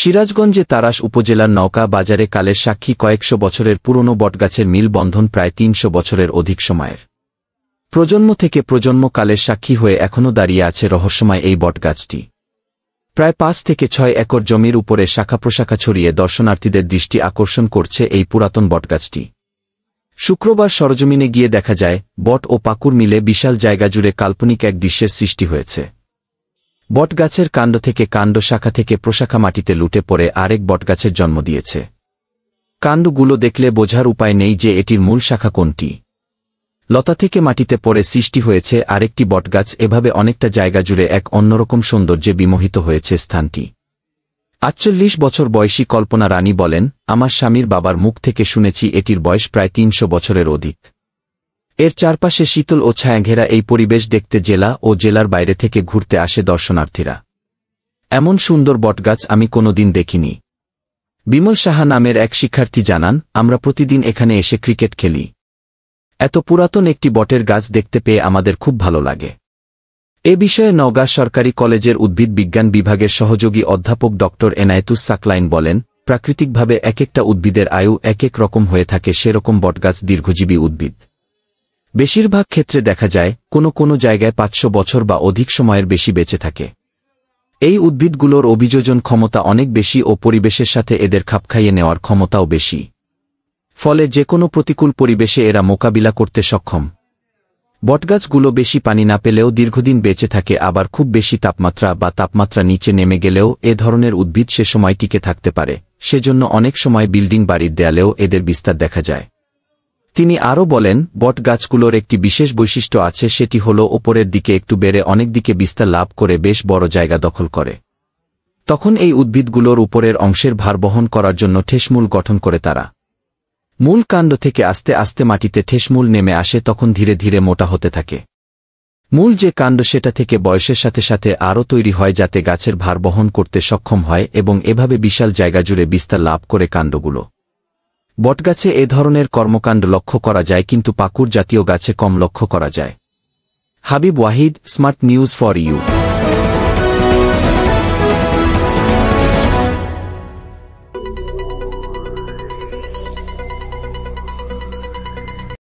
সিরাজগঞ্জে তারাস উপজেলার নওকা বাজারে কালের সাক্ষী কয়েকশো বছরের পুরনো বটগাছের মিল বন্ধন প্রায় ৩০০ বছরের অধিক সময়ের। প্রজন্ম থেকে প্রজন্ম কালের সাক্ষী হয়ে এখনও দাঁড়িয়ে আছে রহস্যময় এই বটগাছটি। প্রায় ৫ থেকে ৬ একর জমির উপরে শাখা প্রশাখা ছড়িয়ে দর্শনার্থীদের দৃষ্টি আকর্ষণ করছে এই পুরাতন বটগাছটি। শুক্রবার সরজমিনে গিয়ে দেখা যায়, বট ও পাকুর মিলে বিশাল জায়গা জুড়ে কাল্পনিক এক দৃশ্যের সৃষ্টি হয়েছে। বটগাছের কাণ্ড থেকে কাণ্ড, শাখা থেকে প্রশাখা মাটিতে লুটে পড়ে আরেক বটগাছের জন্ম দিয়েছে। কাণ্ডগুলো দেখলে বোঝার উপায় নেই যে এটির মূল শাখা কোনটি। লতা থেকে মাটিতে পড়ে সৃষ্টি হয়েছে আরেকটি বটগাছ। এভাবে অনেকটা জায়গা জুড়ে এক অন্যরকম সৌন্দর্যে বিমোহিত হয়েছে স্থানটি। ৪৮ বছর বয়সী কল্পনা রানী বলেন, আমার স্বামীর বাবার মুখ থেকে শুনেছি এটির বয়স প্রায় ৩০০ বছরের অধিক। এর চারপাশে শীতল ও ছায়াঘেরা এই পরিবেশ দেখতে জেলা ও জেলার বাইরে থেকে ঘুরতে আসে দর্শনার্থীরা। এমন সুন্দর বটগাছ আমি কোনোদিন দেখিনি। বিমল সাহা নামের এক শিক্ষার্থী জানান, আমরা প্রতিদিন এখানে এসে ক্রিকেট খেলি। এত পুরাতন একটি বটের গাছ দেখতে পেয়ে আমাদের খুব ভালো লাগে। এ বিষয়ে নওগাঁ সরকারি কলেজের উদ্ভিদ বিজ্ঞান বিভাগের সহযোগী অধ্যাপক ড এনায়েতুস সাকলাইন বলেন, প্রাকৃতিকভাবে এক একটা উদ্ভিদের আয়ু এক এক রকম হয়ে থাকে, সেরকম বটগাছ দীর্ঘজীবী উদ্ভিদ। বেশিরভাগ ক্ষেত্রে দেখা যায় কোনো জায়গায় ৫০০ বছর বা অধিক সময়ের বেশি বেঁচে থাকে। এই উদ্ভিদগুলোর অভিযোজন ক্ষমতা অনেক বেশি ও পরিবেশের সাথে এদের খাপ খাইয়ে নেওয়ার ক্ষমতাও বেশি। ফলে যে কোনো প্রতিকূল পরিবেশে এরা মোকাবিলা করতে সক্ষম। বটগাছগুলো বেশি পানি না পেলেও দীর্ঘদিন বেঁচে থাকে, আবার খুব বেশি তাপমাত্রা বা তাপমাত্রা নিচে নেমে গেলেও এ ধরনের উদ্ভিদ সে সময় টিকে থাকতে পারে। সেজন্য অনেক সময় বিল্ডিং বাড়ির দেয়ালেও এদের বিস্তার দেখা যায়। তিনি আরও বলেন, বট গাছগুলোর একটি বিশেষ বৈশিষ্ট্য আছে, সেটি হল ওপরের দিকে একটু বেড়ে অনেক দিকে বিস্তার লাভ করে বেশ বড় জায়গা দখল করে। তখন এই উদ্ভিদগুলোর উপরের অংশের ভার বহন করার জন্য ঠেসমূল গঠন করে তারা। মূল কাণ্ড থেকে আস্তে আস্তে মাটিতে ঠেসমূল নেমে আসে, তখন ধীরে ধীরে মোটা হতে থাকে। মূল যে কাণ্ড সেটা থেকে বয়সের সাথে সাথে আরও তৈরি হয় যাতে গাছের ভার বহন করতে সক্ষম হয় এবং এভাবে বিশাল জায়গা জুড়ে বিস্তার লাভ করে কাণ্ডগুলো। বটগাছে এ ধরনের কর্মকাণ্ড লক্ষ্য করা যায়, কিন্তু পাকুর জাতীয় গাছে কম লক্ষ্য করা যায়। Habib Wahid, smart news for you.